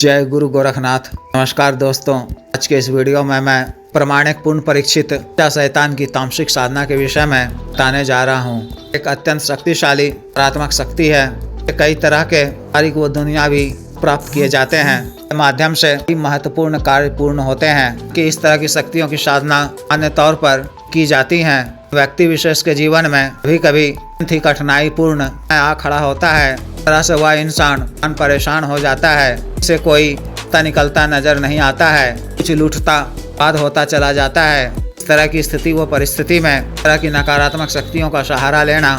जय गुरु गोरखनाथ। नमस्कार दोस्तों, आज के इस वीडियो में मैं प्रमाणिक पूर्ण परीक्षित शैतान की तामसिक साधना के विषय में बताने जा रहा हूँ। एक अत्यंत शक्तिशाली परात्मक शक्ति है। कई तरह के तारीख व दुनियावी प्राप्त किए जाते हैं। माध्यम से महत्वपूर्ण कार्य पूर्ण होते हैं कि इस तरह की शक्तियों की साधना अन्य तौर पर की जाती है। व्यक्ति विशेष के जीवन में कभी कभी कठिनाई पूर्ण आ खड़ा होता है। तरह से वह इंसान परेशान हो जाता है, इसे कोई निकलता नजर नहीं आता है, कुछ लूटता बाद होता चला जाता है। इस तरह की स्थिति व परिस्थिति में तरह की नकारात्मक शक्तियों का सहारा लेना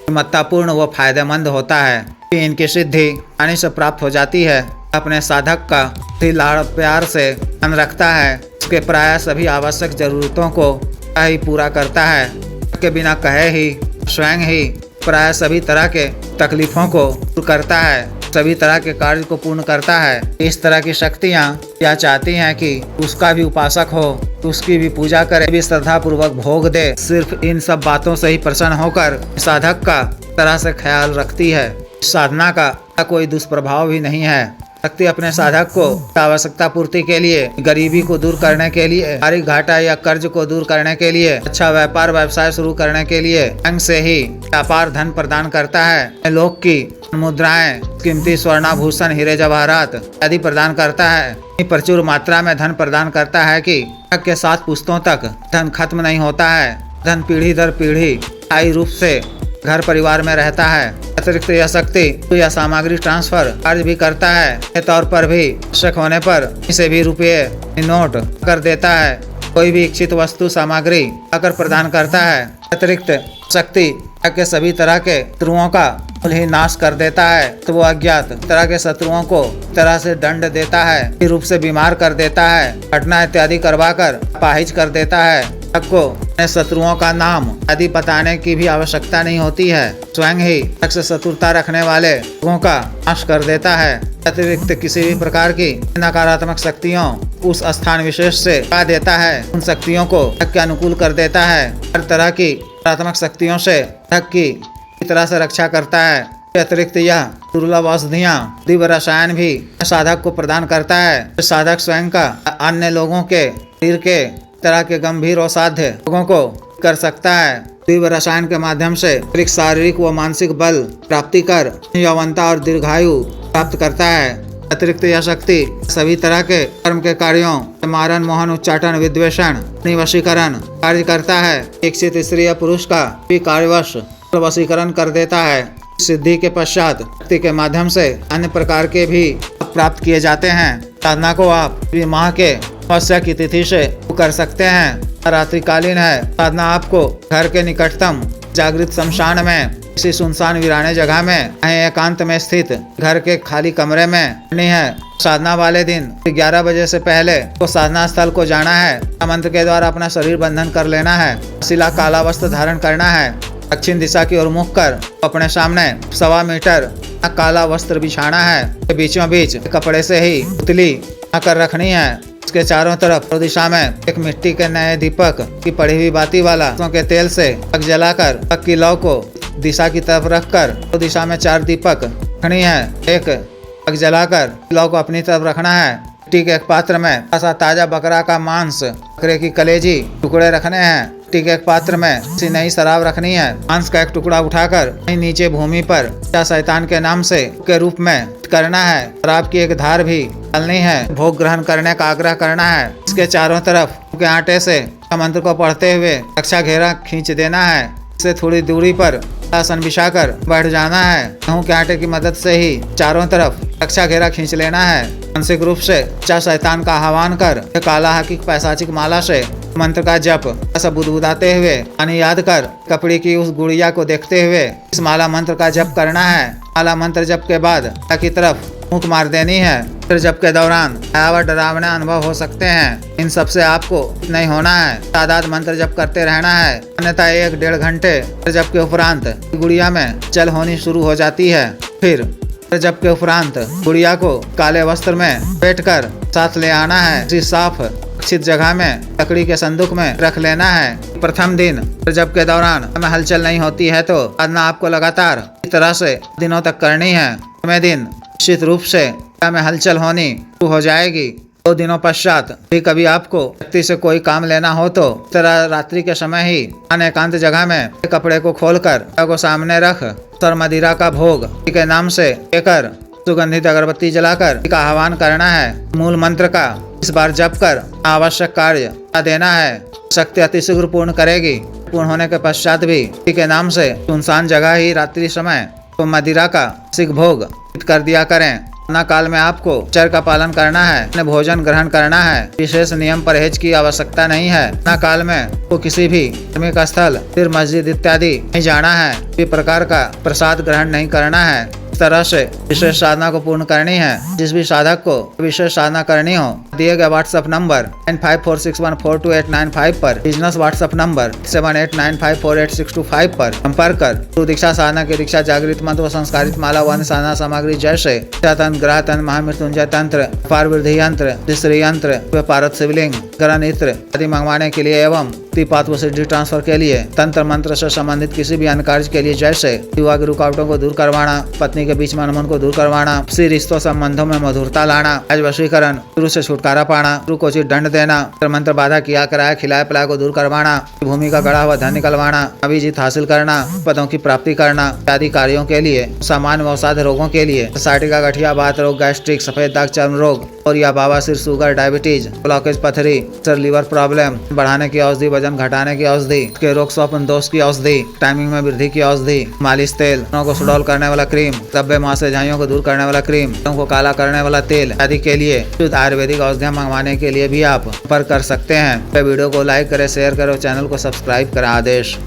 महत्वपूर्ण व फायदेमंद होता है कि इनकी सिद्धि आसानी से प्राप्त हो जाती है। अपने साधक का लाड़ प्यार से ध्यान रखता है, उसके प्राय सभी आवश्यक जरूरतों को ही पूरा करता है। के बिना कहे ही स्वयं ही प्राय सभी तरह के तकलीफों को दूर करता है, सभी तरह के कार्य को पूर्ण करता है। इस तरह की शक्तियाँ क्या चाहती हैं कि उसका भी उपासक हो, उसकी भी पूजा करे, भी श्रद्धा पूर्वक भोग दे। सिर्फ इन सब बातों से ही प्रसन्न होकर साधक का तरह से ख्याल रखती है। साधना का कोई दुष्प्रभाव भी नहीं है। शक्ति अपने साधक को आवश्यकता पूर्ति के लिए, गरीबी को दूर करने के लिए, आर्थिक घाटा या कर्ज को दूर करने के लिए, अच्छा व्यापार व्यवसाय शुरू करने के लिए ढंग से ही व्यापार धन प्रदान करता है। लोक की मुद्राएं, कीमती स्वर्णाभूषण, हीरे जवाहरात आदि प्रदान करता है। प्रचुर मात्रा में धन प्रदान करता है कि के 7 पुश्तों तक धन खत्म नहीं होता है। धन पीढ़ी दर पीढ़ी स्थायी रूप से घर परिवार में रहता है। अतिरिक्त यह शक्ति या सामग्री ट्रांसफर कार्य भी करता है के तौर पर भी आवश्यक होने पर इसे भी रुपये नोट कर देता है। कोई भी इच्छित वस्तु सामग्री आकर प्रदान करता है। अतिरिक्त शक्ति के सभी तरह के शत्रुओं का ही नाश कर देता है। तो वो अज्ञात तरह के शत्रुओं को तरह से दंड देता है, रूप से बीमार कर देता है, घटना इत्यादि करवाकर अपाहिज कर देता है। को शत्रुओं का नाम आदि बताने की भी आवश्यकता नहीं होती है। स्वयं ही से शत्रुता रखने वाले लोगों का नाश कर देता है। अतिरिक्त किसी भी प्रकार की नकारात्मक शक्तियों उस स्थान विशेष से हटा देता है। उन शक्तियों को के अनुकूल कर देता है। हर तरह की नकारात्मक शक्तियों से की तरह से रक्षा करता है। अतिरिक्त यह दुर्लभ औषधियाँ, दिव्य रसायन भी साधक को प्रदान करता है। साधक स्वयं का अन्य लोगों के शरीर के तरह के गंभीर और साध्य लोगों को कर सकता है। दिव्य रसायन के माध्यम से शारीरिक व मानसिक बल प्राप्ति कर यौवनता और दीर्घायु प्राप्त करता है। अतिरिक्त यह शक्ति सभी तरह के कर्म के कार्यों, मारण, मोहन, उच्चाटन, विद्वेषण, वशीकरण कार्य करता है। इच्छित स्त्री या पुरुष का भी कार्यवश वशीकरण कर देता है। सिद्धि के पश्चात शक्ति के माध्यम से अन्य प्रकार के भी प्राप्त किए जाते हैं। साधना को आप माह के अमावस्या की तिथि से कर सकते हैं। रात्रिकालीन है। साधना आपको घर के निकटतम जागृत शमशान में, किसी सुनसान वीराने जगह में, एकांत में स्थित घर के खाली कमरे में करनी है। साधना वाले दिन 11 बजे से पहले तो साधना स्थल को जाना है। मंत्र के द्वारा अपना शरीर बंधन कर लेना है। सिला काला वस्त्र धारण करना है। दक्षिण दिशा की ओर मुख कर अपने सामने 1.25 मीटर काला वस्त्र बिछाना है। बीचों बीच कपड़े से ही पुतली कर रखनी है। उसके चारों तरफ दिशा में एक मिट्टी के नए दीपक की पड़ी हुई बाती वाला के तेल से आग जलाकर आग की लौ को दिशा की तरफ रखकर तो दिशा में 4 दीपक रखनी है। एक आग जलाकर लौ को अपनी तरफ रखना है। मिट्टी के एक पात्र में ताजा बकरा का मांस, बकरे की कलेजी टुकड़े रखने हैं। मिट्टी के एक पात्र में नई शराब रखनी है। मांस का एक टुकड़ा उठाकर नीचे भूमि पर शैतान के नाम से के रूप में करना है। शराब की एक धार भी डालनी है। भोग ग्रहण करने का आग्रह करना है। इसके चारों तरफ के आटे से मंत्र को पढ़ते हुए रक्षा घेरा खींच देना है। इससे थोड़ी दूरी पर आसन बिछाकर बैठ जाना है। गेहूं के आटे की मदद से ही चारों तरफ रक्षा घेरा खींच लेना है। मानसिक रूप से शैतान का आह्वान कर काला हकीक पैसाचिक माला से मंत्र का जप ऐसा बुदबुदाते हुए पानी याद कर कपड़ी की उस गुड़िया को देखते हुए इस माला मंत्र का जप करना है। माला मंत्र जप के बाद की तरफ फूंक मार देनी है। फिर जप के दौरान भयावह डरावने अनुभव हो सकते हैं। इन सब से आपको नहीं होना है। तादाद मंत्र जप करते रहना है। अन्यथा 1-1.5 घंटे जप के उपरांत गुड़िया में जल होनी शुरू हो जाती है। फिर जप के उपरांत गुड़िया को काले वस्त्र में बैठकर साथ ले आना है। इसी साफ सुरक्षित जगह में लकड़ी के संदूक में रख लेना है। प्रथम दिन जप के दौरान में हलचल नहीं होती है तो साधना आपको लगातार इस तरह से दिनों तक करनी है। दिन निश्चित रूप से में हलचल होनी शुरू हो जाएगी। 2 दिनों पश्चात भी कभी आपको व्यक्ति से कोई काम लेना हो तो इस तरह रात्रि के समय ही एकांत जगह में कपड़े को खोलकर को सामने रख और मदिरा का भोग के नाम से लेकर सुगंधित अगरबत्ती जलाकर का आह्वान करना है। मूल मंत्र का इस बार जप कर आवश्यक कार्य देना है। शक्ति अति शीघ्र पूर्ण करेगी। पूर्ण होने के पश्चात भी के नाम से सुनसान जगह ही रात्रि समय तो मदिरा का सिख भोग कर दिया करें। ना काल में आपको आचार का पालन करना है, अपने भोजन ग्रहण करना है। विशेष नियम परहेज की आवश्यकता नहीं है। ना काल में को किसी भी धार्मिक स्थल फिर मस्जिद इत्यादि नहीं जाना है। किसी प्रकार का प्रसाद ग्रहण नहीं करना है। इस तरह से विशेष साधना को पूर्ण करनी है। जिस भी साधक को विशेष साधना करनी हो दिए गए व्हाट्सएप नंबर 9546142895 पर, बिजनेस व्हाट्सएप नंबर 7895486225 पर संपर्क कर गुरु दीक्षा साधना की दीक्षा जागृत मंत्र व संस्कारित माला व साधना सामग्री जैसे तंत्र, ग्रह तंत्र, महामृत्युंजय तंत्र, अपार वृद्धि यंत्र, श्री यंत्र, पारद शिवलिंग, ग्रह इत्र आदि मंगवाने के लिए एवं पात व सिद्धि ट्रांसफर के लिए तंत्र मंत्र से संबंधित किसी भी अन्य कार्य के लिए जैसे विवाह की रुकावटों को दूर करवाना, पत्नी के बीच में अनबन को दूर करवाना, किसी रिश्तों संबंधों में मधुरता लाना, आज वशीकरण, गुरु से छुटकारा पाना, गुरु को उचित दंड देना, मंत्र बाधा किया कराया खिलाए पिलाए को दूर करवाना, भूमि का गड़ा हुआ धन निकलवाना, अभिजीत हासिल करना, पदों की प्राप्ति करना आदि कार्यों के लिए, सामान्य व असाध्य रोगों के लिए, साइटिका, गठिया, बात रोग, गैस्ट्रिक, सफेद दाग, चर्म रोग और या बवासीर, शुगर, डायबिटीज, ब्लॉकेज, पथरी, लीवर प्रॉब्लम बढ़ाने की औषधि, वजन घटाने की औषधि, के रोग स्वप्न दोष की औषधि, टाइमिंग में वृद्धि की औषधि, मालिश तेल, को सुडौल करने वाला क्रीम, धब्बे मुहासे झाइयों को दूर करने वाला क्रीम, को काला करने वाला तेल आदि के लिए शुद्ध आयुर्वेदिक औषधियां मंगवाने के लिए भी आप संपर्क कर सकते हैं। वीडियो को लाइक करें, शेयर करें, चैनल को सब्सक्राइब करें। आदेश।